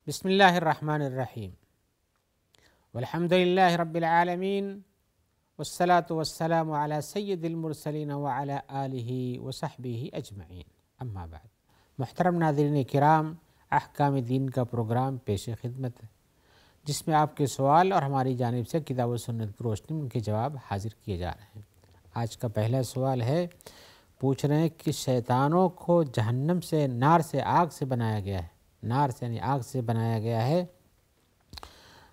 بسم اللہ الرحمن الرحیم والحمد للہ رب العالمین والصلاة والسلام علی سید المرسلین وعلی آلہ وصحبہ اجمعین، اما بعد۔ محترم ناظرین کرام، احکام دین کا پروگرام پیش خدمت ہے، جس میں آپ کے سوال اور ہماری جانب سے کتاب و سنت کی روشنی میں ان کے جواب حاضر کیے جا رہے ہیں۔ آج کا پہلا سوال ہے، پوچھ رہے ہیں کہ شیطانوں کو جہنم سے، نار سے، آگ سے بنایا گیا ہے، نار سے یعنی آگ سے بنایا گیا ہے،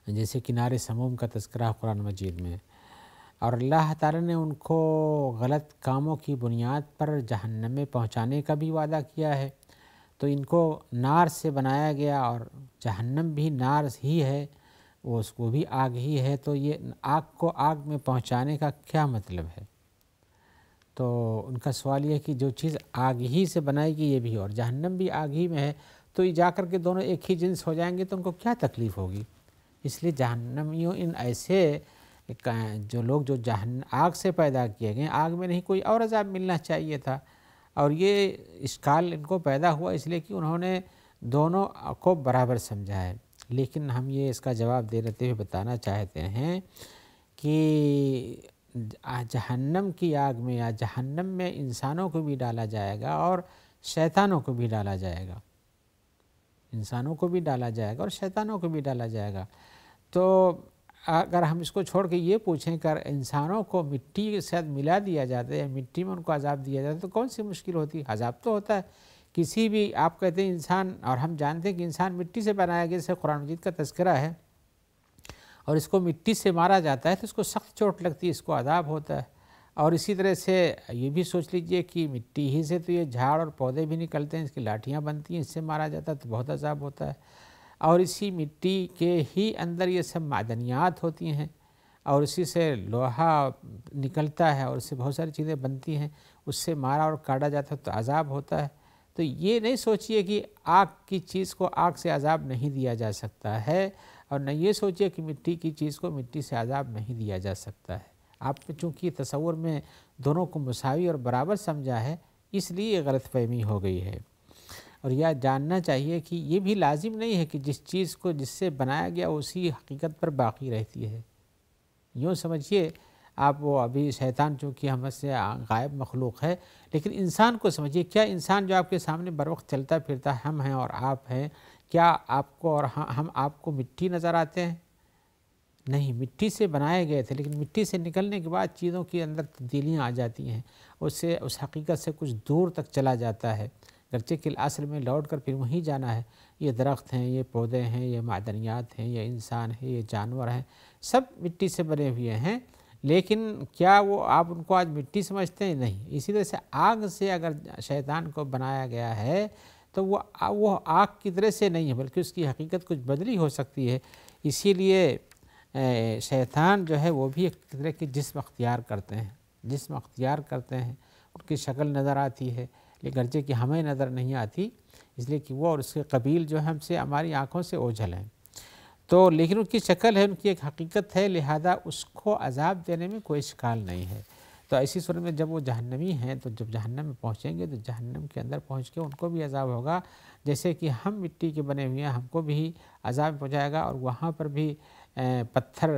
جیسے کہ نار سموم کا تذکرہ قرآن مجید میں، اور اللہ تعالی نے ان کو غلط کاموں کی بنیاد پر جہنم میں پہنچانے کا بھی وعدہ کیا ہے، تو ان کو نار سے بنایا گیا اور جہنم بھی نار ہی ہے، اس کو بھی آگ ہی ہے، تو یہ آگ کو آگ میں پہنچانے کا کیا مطلب ہے؟ تو ان کا سوال یہ ہے کہ جو چیز آگ ہی سے بنائے گی یہ بھی، اور جہنم بھی آگ ہی میں ہے، تو یہ جا کر کے دونوں ایک ہی جنس ہو جائیں گے تو ان کو کیا تکلیف ہوگی؟ اس لیے جہنمیوں ان ایسے جو لوگ جو آگ سے پیدا کیے گئے، آگ میں نہیں کوئی اور عذاب ملنا چاہیے تھا، اور یہ اشکال ان کو پیدا ہوا اس لیے کہ انہوں نے دونوں کو برابر سمجھا ہے۔ لیکن ہم یہ اس کا جواب دیتے ہوئے بتانا چاہتے ہیں کہ جہنم کی آگ میں یا جہنم میں انسانوں کو بھی ڈالا جائے گا اور شیطانوں کو بھی ڈالا جائے گا، انسانوں کو بھی ڈالا جائے گا اور شیطانوں کو بھی ڈالا جائے گا۔ تو اگر ہم اس کو چھوڑ کے یہ پوچھیں کہ انسانوں کو مٹی کے ساتھ ملا دیا جاتا ہے یا مٹی میں ان کو عذاب دیا جاتا ہے تو کون سی مشکل ہوتی ہے؟ عذاب تو ہوتا ہے کسی بھی، آپ کہتے ہیں انسان، اور ہم جانتے ہیں کہ انسان مٹی سے بنایا گیا، جیسے قرآن مجید کا تذکرہ ہے، اور اس کو مٹی سے مارا جاتا ہے تو اس کو سخت چوٹ لگتی ہے، اس کو عذاب ہوتا ہے۔ اور اسی طرح سے یہ بھی سوچ لیجئے کہ مٹی ہی سے تو یہ جھاڑ اور پودے بھی نکلتے ہیں، اس کی لاٹھیاں بنتی ہیں، اس سے مارا جاتا ہے تو بہت عذاب ہوتا ہے۔ اور اسی مٹی کے ہی اندر یہ سب معدنیات ہوتی ہیں اور اسی سے لوہا نکلتا ہے اور اس سے بہت ساری چیزیں بنتی ہیں، اس سے مارا اور کاٹا جاتا ہے تو عذاب ہوتا ہے۔ تو یہ نہیں سوچئے کہ آگ کی چیز کو آگ سے عذاب نہیں دیا جا سکتا ہے، اور نہ یہ سوچئے کہ مٹی کی چیز کو مٹی سے عذاب نہیں دیا جا سکتا ہے۔ آپ نے چونکہ تصور میں دونوں کو مساوی اور برابر سمجھا ہے، اس لیے یہ غلط فہمی ہو گئی ہے۔ اور یہ جاننا چاہیے کہ یہ بھی لازم نہیں ہے کہ جس چیز کو جس سے بنایا گیا اسی حقیقت پر باقی رہتی ہے۔ یوں سمجھیے آپ، وہ ابھی شیطان چونکہ ہم سے غائب مخلوق ہے، لیکن انسان کو سمجھیے، کیا انسان جو آپ کے سامنے بر وقت چلتا پھرتا ہم ہیں اور آپ ہیں، کیا آپ کو اور ہم آپ کو مٹی نظر آتے ہیں؟ نہیں، مٹی سے بنائے گئے تھے، لیکن مٹی سے نکلنے کے بعد چیزوں کے اندر تبدیلیاں آ جاتی ہیں، اس حقیقت سے کچھ دور تک چلا جاتا ہے، گرچہ کہ اصل میں لوٹ کر پھر وہیں جانا ہے۔ یہ درخت ہیں، یہ پودے ہیں، یہ معدنیات ہیں، یہ انسان ہے، یہ جانور ہیں، سب مٹی سے بنے ہوئے ہیں، لیکن کیا وہ آپ ان کو آج مٹی سمجھتے ہیں؟ نہیں۔ اسی طرح سے آگ سے اگر شیطان کو بنایا گیا ہے تو وہ آگ کی طرح سے نہیں ہے، بلکہ اس کی حقیقت کچھ بدلی ہو سکتی ہے۔ اسی لیے شیطان جو ہے وہ بھی ایک طرح کی جسم اختیار کرتے ہیں، جسم اختیار کرتے ہیں، ان کی شکل نظر آتی ہے، لیکن گرچہ کہ ہمیں نظر نہیں آتی، اس لیے کہ وہ اور اس کے قبیل جو ہم سے ہماری آنکھوں سے اوجھل ہیں، تو لیکن ان کی شکل ہے، ان کی ایک حقیقت ہے، لہذا اس کو عذاب دینے میں کوئی اشکال نہیں ہے۔ تو ایسی صورت میں جب وہ جہنمی ہیں تو جب جہنم میں پہنچیں گے تو جہنم کے اندر پہنچ کے ان کو بھی عذاب ہوگا، جیسے کہ ہم مٹی کے بنے ہوئے ہیں، ہم کو بھی عذاب پہنچائے گا، اور وہاں پر بھی پتھر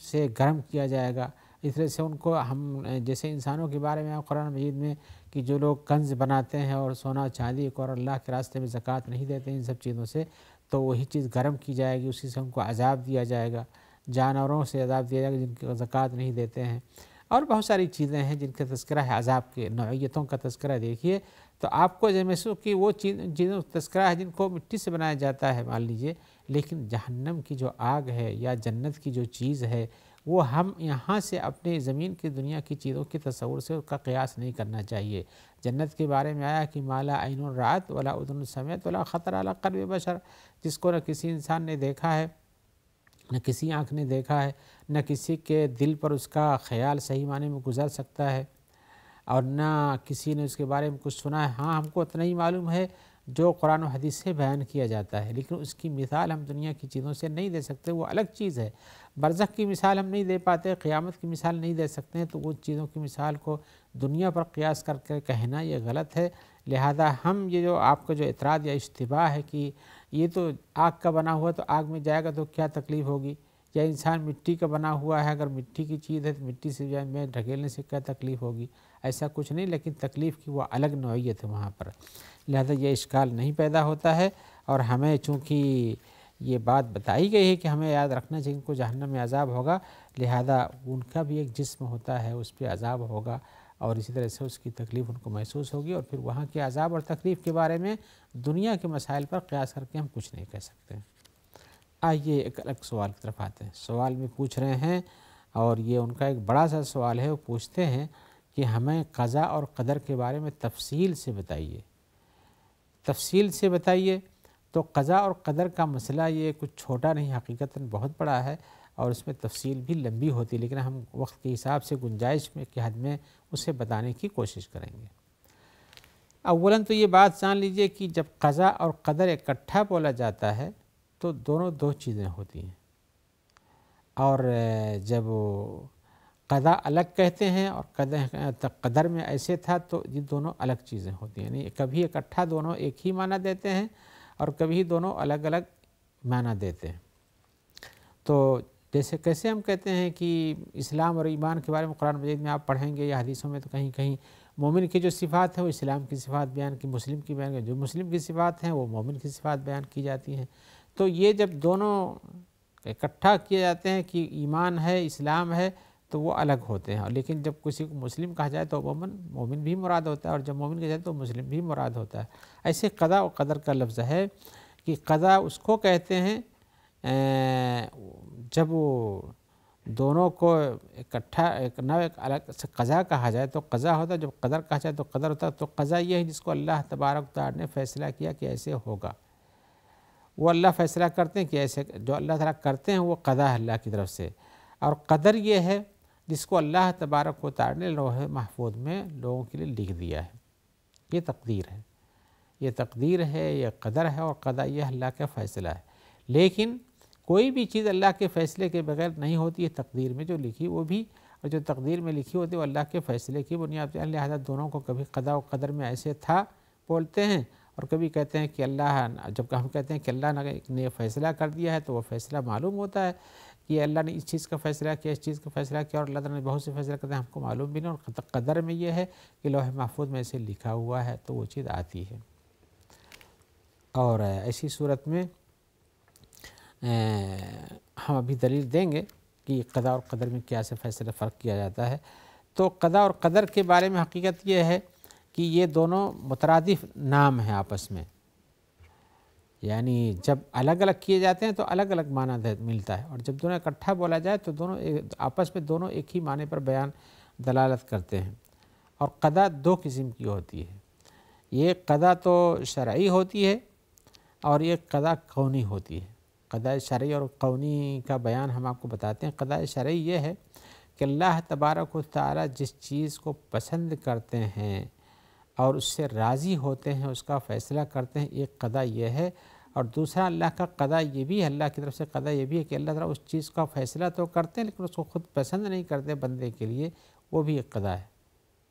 سے گرم کیا جائے گا۔ اس طرح سے ان کو ہم، جیسے انسانوں کے بارے میں قرآن مجید میں کہ جو لوگ کنز بناتے ہیں اور سونا چاندی کو اور اللہ کے راستے میں زکوٰۃ نہیں دیتے ان سب چیزوں سے، تو وہی چیز گرم کی جائے گی، اسی سے ان کو عذاب دیا جائے گا۔ جانوروں سے عذاب دیا جائے گا جن کی زکوٰۃ نہیں دیتے ہیں، اور بہت ساری چیزیں ہیں جن کا تذکرہ ہے، عذاب کے نوعیتوں کا تذکرہ دیکھیے تو آپ کو محسوس کہ وہ چیزوں کا تذکرہ ہے جن کو مٹی سے بنایا جاتا ہے مان لیجئے، لیکن جہنم کی جو آگ ہے یا جنت کی جو چیز ہے وہ ہم یہاں سے اپنے زمین کی دنیا کی چیزوں کے تصور سے اس کا قیاس نہیں کرنا چاہیے۔ جنت کے بارے میں آیا کہ ما لا عین رأت ولا اذن سمعت ولا خطر علی قلب بشر، جس کو نہ کسی انسان نے دیکھا ہے، نہ کسی آنکھ نے دیکھا ہے، نہ کسی کے دل پر اس کا خیال صحیح معنی میں گزر سکتا ہے، اور نہ کسی نے اس کے بارے میں کچھ سنا ہے۔ ہاں، ہم کو اتنا ہی معلوم ہے جو قرآن و حدیث سے بیان کیا جاتا ہے، لیکن اس کی مثال ہم دنیا کی چیزوں سے نہیں دے سکتے، وہ الگ چیز ہے۔ برزخ کی مثال ہم نہیں دے پاتے، قیامت کی مثال نہیں دے سکتے ہیں، تو وہ چیزوں کی مثال کو دنیا پر قیاس کر کے کہنا یہ غلط ہے۔ لہذا ہم یہ جو آپ کا جو اعتراض یا اشتباہ ہے کہ یہ تو آگ کا بنا ہوا تو آگ میں جائے گا تو کیا تکلیف ہوگی، یا انسان مٹی کا بنا ہوا ہے، اگر مٹی کی چیز ہے تو مٹی سے جو ہے میں ڈھکیلنے سے کیا تکلیف ہوگی، ایسا کچھ نہیں، لیکن تکلیف کی وہ الگ نوعیت ہے وہاں پر، لہذا یہ اشکال نہیں پیدا ہوتا ہے۔ اور ہمیں چونکہ یہ بات بتائی گئی ہے کہ ہمیں یاد رکھنا چاہیے ان کو جہنم میں عذاب ہوگا، لہذا ان کا بھی ایک جسم ہوتا ہے، اس پہ عذاب ہوگا، اور اسی طرح سے اس کی تکلیف ان کو محسوس ہوگی، اور پھر وہاں کے عذاب اور تکلیف کے بارے میں دنیا کے مسائل پر قیاس کر کے ہم کچھ نہیں کہہ سکتے۔ آئیے ایک الگ سوال کی طرف آتے ہیں۔ سوال میں پوچھ رہے ہیں، اور یہ ان کا ایک بڑا سا سوال ہے، وہ پوچھتے ہیں کہ ہمیں قضا اور قدر کے بارے میں تفصیل سے بتائیے، تفصیل سے بتائیے۔ تو قضا اور قدر کا مسئلہ یہ کچھ چھوٹا نہیں، حقیقتاً بہت بڑا ہے، اور اس میں تفصیل بھی لمبی ہوتی ہے، لیکن ہم وقت کے حساب سے گنجائش میں کی حد میں اسے بتانے کی کوشش کریں گے۔ اولاً تو یہ بات جان لیجئے کہ جب قضا اور قدر اکٹھا بولا جاتا ہے تو دونوں دو چیزیں ہوتی ہیں، اور جب قضا الگ کہتے ہیں اور قدر میں ایسے تھا تو یہ دونوں الگ چیزیں ہوتی ہیں، یعنی کبھی اکٹھا دونوں ایک ہی معنی دیتے ہیں اور کبھی دونوں الگ الگ معنی دیتے ہیں۔ تو جیسے کیسے ہم کہتے ہیں کہ اسلام اور ایمان کے بارے میں قرآن مجید میں آپ پڑھیں گے یا حدیثوں میں تو کہیں کہیں مومن کی جو صفات ہیں وہ اسلام کی صفات بیان کی، مسلم کی بیان کی، جو مسلم کی صفات ہیں وہ مومن کی صفات بیان کی جاتی ہیں۔ تو یہ جب دونوں اکٹھا کیے جاتے ہیں کہ ایمان ہے اسلام ہے تو وہ الگ ہوتے ہیں، لیکن جب کسی کو مسلم کہا جائے تو مومن بھی مراد ہوتا ہے، اور جب مومن کہا جائے تو مسلم بھی مراد ہوتا ہے۔ ایسے قضا و قدر کا لفظ ہے کہ قضا اس کو کہتے ہیں جب وہ دونوں کو اکٹھا ایک الگ سے قضا کہا جائے تو قضا ہوتا ہے، جب قدر کہا جائے تو قدر ہوتا ہے۔ تو قضا یہ ہے جس کو اللہ تبارک و تعالی نے فیصلہ کیا کہ ایسے ہوگا، وہ اللہ فیصلہ کرتے ہیں کہ ایسے، جو اللہ تعالیٰ کرتے ہیں وہ قضا ہے اللہ کی طرف سے۔ اور قدر یہ ہے جس کو اللہ تبارک و تعالی نے لوح محفوظ میں لوگوں کے لیے لکھ دیا ہے، یہ تقدیر ہے، یہ تقدیر ہے، یہ قدر ہے، اور قضا یہ اللہ کا فیصلہ ہے۔ لیکن کوئی بھی چیز اللہ کے فیصلے کے بغیر نہیں ہوتی ہے، تقدیر میں جو لکھی وہ بھی، اور جو تقدیر میں لکھی ہوتی ہے وہ اللہ کے فیصلے کی بنیاد پر، لہذا دونوں کو کبھی قضا و قدر میں ایسے تھا بولتے ہیں، اور کبھی کہتے ہیں کہ اللہ، جب ہم کہتے ہیں کہ اللہ نے فیصلہ کر دیا ہے تو وہ فیصلہ معلوم ہوتا ہے کہ اللہ نے اس چیز کا فیصلہ کیا، اس چیز کا فیصلہ کیا، اور اللہ تعالیٰ نے بہت سے فیصلہ کرتے ہیں ہم کو معلوم بھی نہیں، اور قدر میں یہ ہے کہ لوح محفوظ میں اسے لکھا ہوا ہے تو وہ چیز آتی ہے۔ اور ایسی صورت میں ہم ابھی دلیل دیں گے کہ قضا اور قدر میں کیا سے فیصلہ فرق کیا جاتا ہے۔ تو قضا اور قدر کے بارے میں حقیقت یہ ہے کہ یہ دونوں مترادف نام ہیں آپس میں، یعنی جب الگ الگ کیے جاتے ہیں تو الگ الگ معنی ملتا ہے، اور جب دونوں اکٹھا بولا جائے تو دونوں آپس میں دونوں ایک ہی معنی پر بیان دلالت کرتے ہیں۔ اور قضا دو قسم کی ہوتی ہے، یہ قضا تو شرعی ہوتی ہے اور یہ قضا کونی ہوتی ہے۔ قضا شرعی اور کونی کا بیان ہم آپ کو بتاتے ہیں۔ قضا شرعی یہ ہے کہ اللہ تبارک و تعالی جس چیز کو پسند کرتے ہیں اور اس سے راضی ہوتے ہیں، اس کا فیصلہ کرتے ہیں، ایک قضا یہ ہے۔ اور دوسرا اللہ کا قضا یہ بھی ہے، اللہ کی طرف سے قضا یہ بھی ہے کہ اللہ تعالیٰ اس چیز کا فیصلہ تو کرتے ہیں لیکن اس کو خود پسند نہیں کرتے بندے کے لیے، وہ بھی ایک قضا ہے۔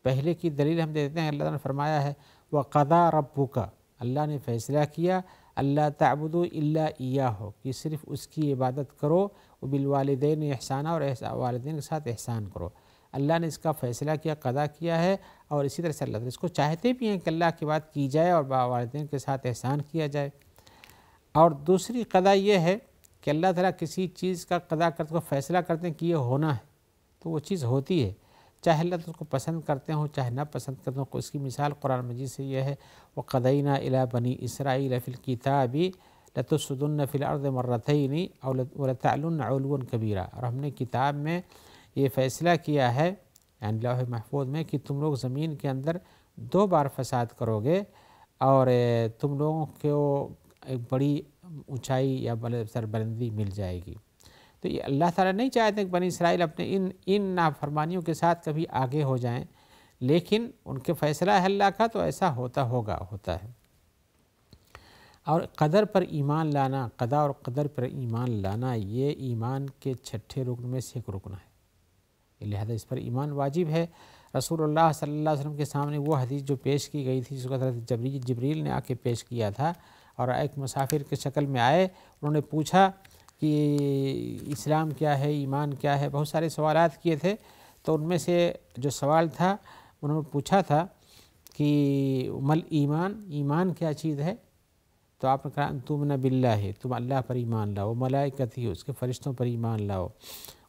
پہلے کی دلیل ہم دیتے ہیں، اللہ تعالیٰ نے فرمایا ہے وَقَضَىٰ رَبُّكَ، اللہ نے فیصلہ کیا اللہ تعبدوا الا ایاہ، کہ صرف اس کی عبادت کرو، وبالوالدین احسانا، اور والدین کے ساتھ احسان کرو۔ اللہ نے اس کا فیصلہ کیا، قضا کیا ہے، اور اسی طرح سے اللہ تعالیٰ اس کو چاہتے بھی ہیں کہ اللہ کی بات کی جائے اور والدین کے ساتھ احسان کیا جائے۔ اور دوسری قضا یہ ہے کہ اللہ تعالیٰ کسی چیز کا قضا کرتے کو فیصلہ کرتے ہیں کہ یہ ہونا ہے تو وہ چیز ہوتی ہے، چاہے اللہ تعالیٰ اس کو پسند کرتے ہوں چاہے نہ پسند کرتے ہوں۔ اس کی مثال قرآن مجید سے یہ ہے وَقَضَيْنَا إِلَىٰ بَنِي إِسْرَائِيلَ فِي الْكِتَابِ لَتُفْسِدُنَّ فِي الْأَرْضِ مَرَّتَيْنِ وَلَتَعْلُنَّ عُلُوًّا كَبِيرًا، اور ہم نے کتاب میں یہ فیصلہ کیا ہے یعنی لوح محفوظ میں کہ تم لوگ زمین کے اندر 2 بار فساد کرو گے، اور تم لوگوں کو ایک بڑی اونچائی یا سربلندی مل جائے گی۔ تو یہ اللہ تعالیٰ نہیں چاہتے کہ بنی اسرائیل اپنے ان نافرمانیوں کے ساتھ کبھی آگے ہو جائیں، لیکن ان کے فیصلہ ہے اللہ کا تو ایسا ہوتا ہے۔ اور قدر پر ایمان لانا، قضا اور قدر پر ایمان لانا، یہ ایمان کے 6 رکن میں سے ایک رکن ہے، لہذا اس پر ایمان واجب ہے۔ رسول اللہ صلی اللہ علیہ وسلم کے سامنے وہ حدیث جو پیش کی گئی تھی جس کو حضرت جبریل نے آ کے پیش کیا تھا، اور ایک مسافر کی شکل میں آئے، انہوں نے پوچھا کہ اسلام کیا ہے، ایمان کیا ہے، بہت سارے سوالات کیے تھے۔ تو ان میں سے جو سوال تھا انہوں نے پوچھا تھا کہ مل ایمان، ایمان کیا چیز ہے؟ تو آپ نے کہا تؤمن باللہ، تم اللہ پر ایمان لاؤ، ملائکتہ، اس کے فرشتوں پر ایمان لاؤ،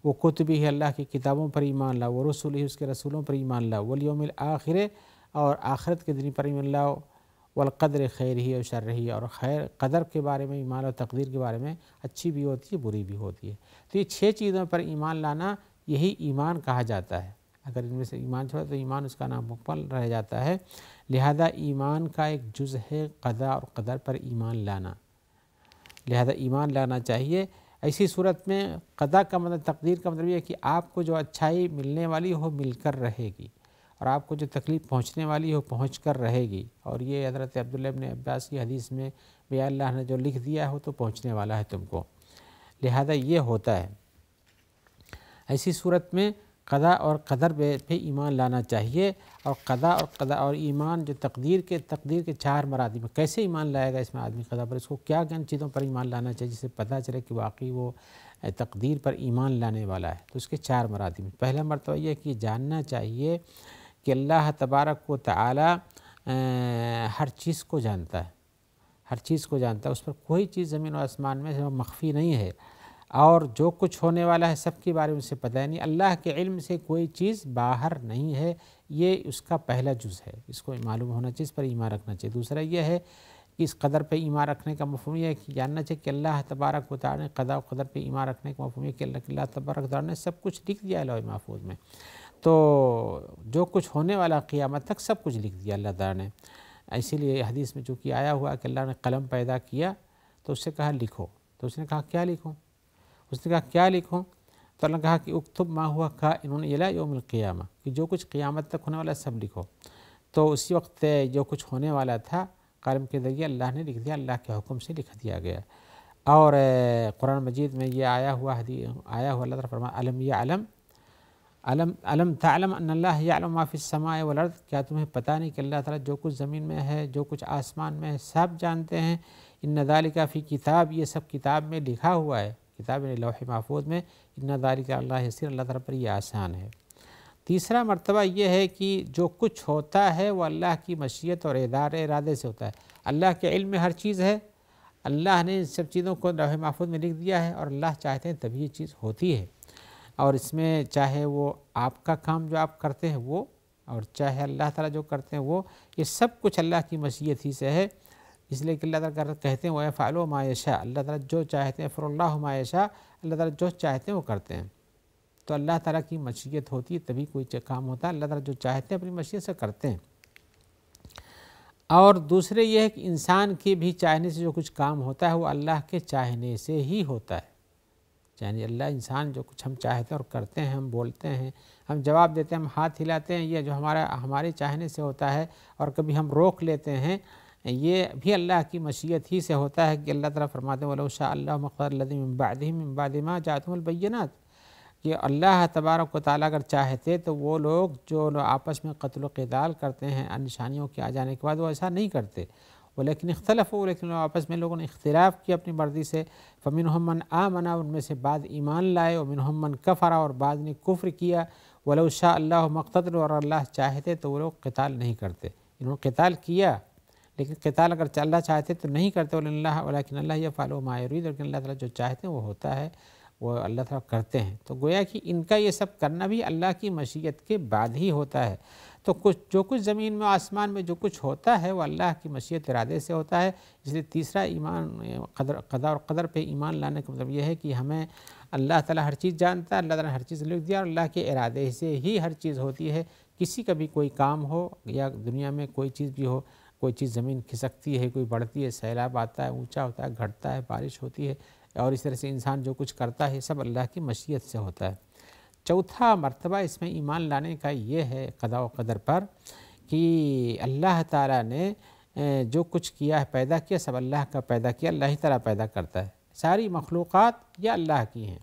وہ کتبہ، اللہ کی کتابوں پر ایمان لاؤ، وہ رسولہ، اس کے رسولوں پر ایمان لاؤ، والیوم الآخر، اور آخرت کے دن پر ایمان لاؤ، والقدر خیرہ و شرہ، اور خیر قدر کے بارے میں ایمان اور تقدیر کے بارے میں، اچھی بھی ہوتی ہے بری بھی ہوتی ہے۔ تو یہ 6 چیزوں پر ایمان لانا یہی ایمان کہا جاتا ہے۔ اگر ان میں سے ایمان چھوڑا تو ایمان اس کا نام مکمل رہ جاتا ہے۔ لہذا ایمان کا ایک جز ہے قضاء اور قدر پر ایمان لانا، لہذا ایمان لانا چاہیے۔ ایسی صورت میں قضاء کا مطلب، تقدیر کا مطلب یہ ہے کہ آپ کو جو اچھائی ملنے والی ہو مل کر رہے گی، اور آپ کو جو تکلیف پہنچنے والی ہو پہنچ کر رہے گی۔ اور یہ حضرت عبداللہ ابن عباس کی حدیث میں بھی اللہ نے جو لکھ دیا ہو تو پہنچنے والا ہے تم کو، لہذا یہ ہوتا ہے۔ ایسی صورت میں قضاء اور قدر پہ ایمان لانا چاہیے۔ اور قضاء اور ایمان جو تقدیر کے 4 مراتب، کیسے ایمان لائے گا اس میں آدمی قضاء پر، اس کو کیا کن چیزوں پر ایمان لانا چاہیے جس سے پتہ چلے کہ واقعی وہ تقدیر پر ایمان لانے والا ہے۔ تو اس کے 4 مراتب۔ پہلا مرتبہ یہ کہ جاننا چاہیے کہ اللہ تبارک و تعالی ہر چیز کو جانتا ہے، ہر چیز کو جانتا ہے، اس پر کوئی چیز زمین و آسمان میں مخفی نہیں ہے، اور جو کچھ ہونے والا ہے سب کے بارے میں اسے پتہ ہے نہیں۔ اللہ کے علم سے کوئی چیز باہر نہیں ہے، یہ اس کا پہلا جز ہے، اس کو معلوم ہونا چاہیے، اس پر ایمان رکھنا چاہیے۔ دوسرا یہ ہے کہ اس قدر پہ ایمان رکھنے کا مفہوم یہ ہے کہ جاننا چاہیے کہ اللہ تبارک و تعالی نے قضاء و قدر پہ ایمان رکھنے کا مفہوم یہ کہ اللہ تبارک و تعالی نے سب کچھ لکھ دیا ہے لوح محفوظ میں۔ تو جو کچھ ہونے والا قیامت تک سب کچھ لکھ دیا اللہ تعالی نے۔ اسی لیے حدیث میں چونکہ آیا ہوا کہ اللہ نے قلم پیدا کیا تو اس سے کہا لکھو، تو اس نے کہا کیا لکھوں؟ اس نے کہا کیا لکھوں؟ تو اللہ نے کہا کہ اکتب ما ہوا کائن الی یوم القیامہ، کہ جو کچھ قیامت تک ہونے والا سب لکھو۔ تو اسی وقت جو کچھ ہونے والا تھا قلم کے ذریعے اللہ نے لکھ دیا، اللہ کے حکم سے لکھ دیا گیا۔ اور قرآن مجید میں یہ آیا ہوا اللہ تعالیٰ فرمایا علم تعلم ان اللہ یعلم ما فی السماء والارض، کیا تمہیں پتہ نہیں کہ اللہ تعالیٰ جو کچھ زمین میں ہے، جو کچھ آسمان میں ہے، سب جانتے ہیں۔ ان ذالک فی کتاب، یہ سب کتاب میں لکھا ہوا ہے، کتاب لوح محفوظ میں۔ ان ذالک علی اللہ یسیر، اللہ تعالیٰ پر یہ آسان ہے۔ تیسرا مرتبہ یہ ہے کہ جو کچھ ہوتا ہے وہ اللہ کی مشیت اور ارادے سے ہوتا ہے۔ اللہ کے علم میں ہر چیز ہے، اللہ نے ان سب چیزوں کو لوح محفوظ میں لکھ دیا ہے، اور اللہ چاہتے ہیں تبھی یہ چیز ہوتی ہے۔ اور اس میں چاہے وہ آپ کا کام جو آپ کرتے ہیں وہ، اور چاہے اللہ تعالیٰ جو کرتے ہیں وہ، یہ سب کچھ اللہ کی مشیت ہی سے ہے۔ اس لیے کہ اللہ تعالیٰ کہتے ہیں وَيَفْعَلُ مَا يَشَاءُ، اللہ تعالیٰ جو چاہتے ہیں، فَرَ اللَّهُ مَا يَشَاءُ، اللہ تعالیٰ جو چاہتے ہیں وہ کرتے ہیں۔ تو اللہ تعالیٰ کی مشیت ہوتی ہے تبھی کوئی کام ہوتا ہے، اللہ تعالیٰ جو چاہتے ہیں اپنی مشیت سے کرتے ہیں۔ اور دوسرے یہ ہے کہ انسان کے بھی چاہنے سے جو کچھ کام ہوتا ہے وہ اللہ کے چاہنے سے ہی ہوتا ہے۔ یعنی اللہ انسان جو کچھ ہم چاہتے ہیں اور کرتے ہیں، ہم بولتے ہیں، ہم جواب دیتے ہیں، ہم ہاتھ ہلاتے ہیں، یہ جو ہمارے چاہنے سے ہوتا ہے، اور کبھی ہم روک لیتے ہیں، یہ بھی اللہ کی مشیت ہی سے ہوتا ہے۔ کہ اللہ تعالیٰ فرماتے ہیں وَلَوْ شَاءَ اللَّهُ مَا اقْتَتَلَ الَّذِينَ مِن بَعْدِهِم مِّن بَعْدِ مَا جَاءَتْهُمُ الْبَيِّنَاتُ، کہ اللہ تبارک و تعالیٰ اگر چاہتے تو وہ لوگ جو آپس میں قتل و قتال کرتے ہیں نشانیوں کے آ جانے کے بعد، وہ ایسا نہیں کرتے، ولیکن اختلفوا، لیکن آپس میں لوگوں نے اختلاف کیا اپنی مرضی سے۔ فمنہم من آمن، ان میں سے بعض ایمان لائے، ومنہم من کفر، اور بعض نے کفر کیا۔ ولو شاء اللہ ما اقتتلوا، اور اللہ چاہتے تو وہ لوگ قتال نہیں کرتے۔ انہوں نے قتال کیا، لیکن قتال اگر اللہ چاہتے تو نہیں کرتے۔ ولیکن اللہ یفعل ما یرید، لیکن اللہ تعالیٰ جو چاہتے ہیں وہ ہوتا ہے، وہ اللہ تعالیٰ کرتے ہیں۔ تو گویا کہ ان کا یہ سب کرنا بھی اللہ کی مشیت کے بعد ہی ہوتا ہے۔ تو جو کچھ زمین میں آسمان میں جو کچھ ہوتا ہے وہ اللہ کی مشیت ارادے سے ہوتا ہے۔ اس لیے تیسرا ایمان قضاء اور قدر پہ ایمان لانے کا مطلب یہ ہے کہ ہمیں اللہ تعالیٰ ہر چیز جانتا ہے، اللہ تعالیٰ ہر چیز لکھ دیا، اور اللہ کے ارادے سے ہی ہر چیز ہوتی ہے۔ کسی کا بھی کوئی کام ہو یا دنیا میں کوئی چیز بھی ہو، کوئی چیز زمین کھسکتی ہے، کوئی بڑھتی ہے، سیلاب آتا ہے، اونچا ہوتا ہے، گھٹتا ہے، بارش ہوتی ہے، اور اس طرح سے انسان جو کچھ کرتا ہے سب اللہ کی مشیت سے ہوتا ہے۔ چوتھا مرتبہ اس میں ایمان لانے کا یہ ہے قضاء و قدر پر کہ اللہ تعالیٰ نے جو کچھ کیا ہے، پیدا کیا، سب اللہ کا پیدا کیا، اللہ ہی تعالیٰ پیدا کرتا ہے۔ ساری مخلوقات یہ اللہ کی ہیں،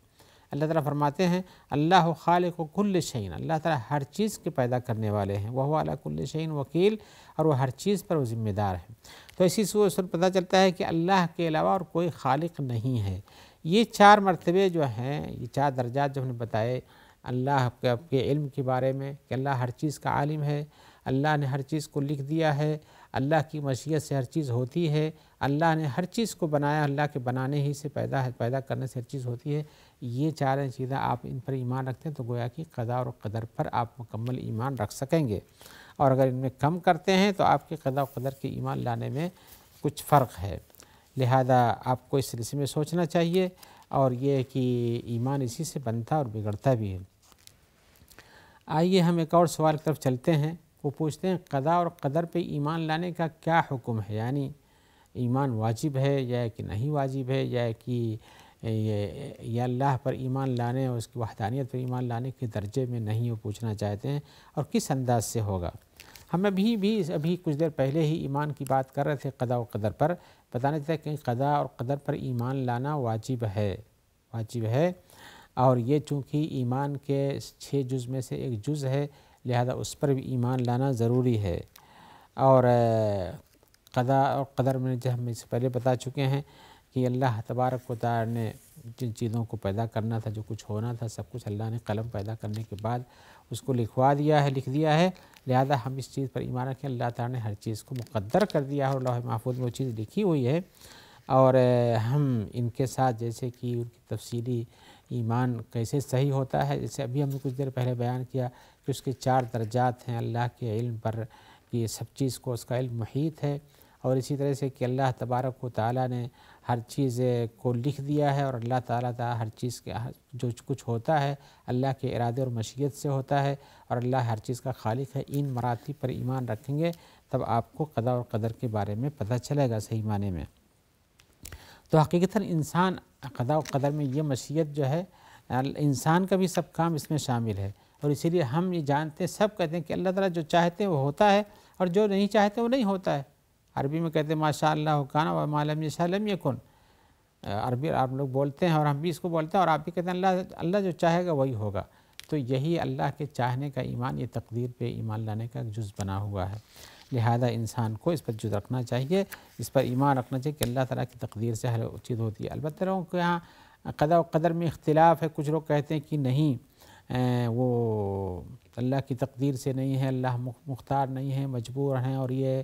اللہ تعالیٰ فرماتے ہیں اللہ خالق کل شیء، اللہ تعالیٰ ہر چیز کے پیدا کرنے والے ہیں، وہو علی کل شیء وکیل، اور وہ ہر چیز پر وہ ذمہ دار ہیں۔ تو اسی سے پتہ چلتا ہے کہ اللہ کے علاوہ اور کوئی خالق نہیں ہے۔ یہ 4 مرتبے جو ہیں، یہ 4 درجات جو ہم نے بتائے اللہ کے علم کے بارے میں کہ اللہ ہر چیز کا عالم ہے، اللہ نے ہر چیز کو لکھ دیا ہے، اللہ کی مشیت سے ہر چیز ہوتی ہے، اللہ نے ہر چیز کو بنایا، اللہ کے بنانے ہی سے پیدا کرنے سے ہر چیز ہوتی ہے۔ یہ 4 چیزیں آپ ان پر ایمان رکھتے ہیں تو گویا کہ قضاء اور قدر پر آپ مکمل ایمان رکھ سکیں گے، اور اگر ان میں کم کرتے ہیں تو آپ کے قضاء و قدر کے ایمان لانے میں کچھ فرق ہے۔ لہذا آپ کو اس سلسلے میں سوچنا چاہیے، اور یہ کہ ایمان اسی سے بنتا اور بگڑتا بھی ہے۔ آئیے ہم ایک اور سوال کی طرف چلتے ہیں۔ وہ پوچھتے ہیں قضاء اور قدر پہ ایمان لانے کا کیا حکم ہے، یعنی ایمان واجب ہے یا کہ نہیں واجب ہے، یا کہ یہ اللہ پر ایمان لانے اور اس کی وحدانیت پر ایمان لانے کے درجے میں نہیں، وہ پوچھنا چاہتے ہیں، اور کس انداز سے ہوگا۔ ہم ابھی کچھ دیر پہلے ہی ایمان کی بات کر رہے تھے قضاء و قدر پر، بتانے تھے کہ قضاء اور قدر پر ایمان لانا واجب ہے، اور یہ چونکہ ایمان کے 6 جز میں سے ایک جز ہے، لہذا اس پر بھی ایمان لانا ضروری ہے۔ اور قضاء اور قدر میں جو ہم اس سے پہلے بتا چکے ہیں کہ اللہ تبارک و تعالی نے جن چیزوں کو پیدا کرنا تھا، جو کچھ ہونا تھا، سب کچھ اللہ نے قلم پیدا کرنے کے بعد اس کو لکھ دیا ہے، لہذا ہم اس چیز پر ایمان رکھیں اللہ تعالی نے ہر چیز کو مقدر کر دیا ہے، اور لوح محفوظ میں وہ چیز لکھی ہوئی ہے، اور ہم ان کے ساتھ جیسے کہ ان کی تفصیلی ایمان کیسے صحیح ہوتا ہے، جیسے ابھی ہم نے کچھ دیر پہلے بیان کیا کہ اس کے 4 درجات ہیں اللہ کے علم پر، کہ یہ سب چیز کو اس کا علم محیط ہے، اور اسی طرح سے کہ اللہ تبارک و تعالی نے ہر چیز کو لکھ دیا ہے، اور اللہ تعالیٰ ہر چیز کے جو کچھ ہوتا ہے اللہ کے ارادے اور مشیت سے ہوتا ہے، اور اللہ ہر چیز کا خالق ہے۔ ان مراتب پر ایمان رکھیں گے تب آپ کو قضاء اور قدر کے بارے میں پتہ چلے گا صحیح معنی میں۔ تو حقیقتاً انسان قضاء و قدر میں یہ مشیت جو ہے، انسان کا بھی سب کام اس میں شامل ہے، اور اسی لیے ہم یہ جانتے ہیں، سب کہتے ہیں کہ اللہ تعالیٰ جو چاہتے ہیں وہ ہوتا ہے، اور جو نہیں چاہتے وہ نہیں ہوتا ہے۔ عربی میں کہتے ہیں ما شاء اللہ کان وما لم یشاء لم یکن، عربی آپ لوگ بولتے ہیں اور ہم بھی اس کو بولتے ہیں، اور آپ بھی کہتے ہیں اللہ جو چاہے گا وہی ہوگا۔ تو یہی اللہ کے چاہنے کا ایمان، یہ تقدیر پہ ایمان لانے کا جز بنا ہوا ہے، لہذا انسان کو اس پر جز رکھنا چاہیے، اس پر ایمان رکھنا چاہیے کہ اللہ تعالیٰ کی تقدیر سے ہر چیز ہوتی ہے۔ البتہ لوگوں کے یہاں قضاء و قدر میں اختلاف ہے، کچھ لوگ کہتے ہیں کہ نہیں، وہ اللہ کی تقدیر سے نہیں ہے، اللہ مختار نہیں ہے، مجبور ہیں، اور یہ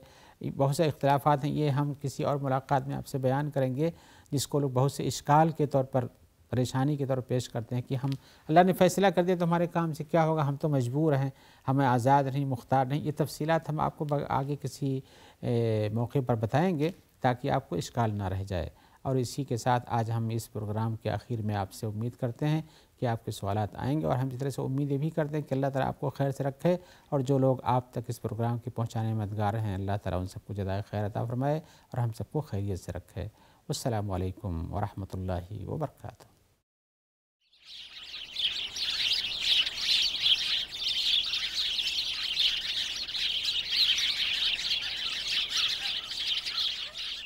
بہت سے اختلافات ہیں، یہ ہم کسی اور ملاقات میں آپ سے بیان کریں گے، جس کو لوگ بہت سے اشکال کے طور پر، پریشانی کے طور پر پیش کرتے ہیں کہ ہم اللہ نے فیصلہ کر دیا تو ہمارے کام سے کیا ہوگا، ہم تو مجبور ہیں، ہمیں آزاد نہیں، مختار نہیں۔ یہ تفصیلات ہم آپ کو آگے کسی موقع پر بتائیں گے تاکہ آپ کو اشکال نہ رہ جائے۔ اور اسی کے ساتھ آج ہم اس پروگرام کے آخر میں آپ سے امید کرتے ہیں کہ آپ کے سوالات آئیں گے، اور ہم اس طرح سے امید یہ بھی کرتے ہیں کہ اللہ تعالیٰ آپ کو خیر سے رکھے، اور جو لوگ آپ تک اس پروگرام کے پہنچانے میں مددگار ہیں اللہ تعالیٰ ان سب کو جزائے خیر عطا فرمائے، اور ہم سب کو خیریت سے رکھے۔ السلام علیکم ورحمۃ اللہ وبرکاتہ۔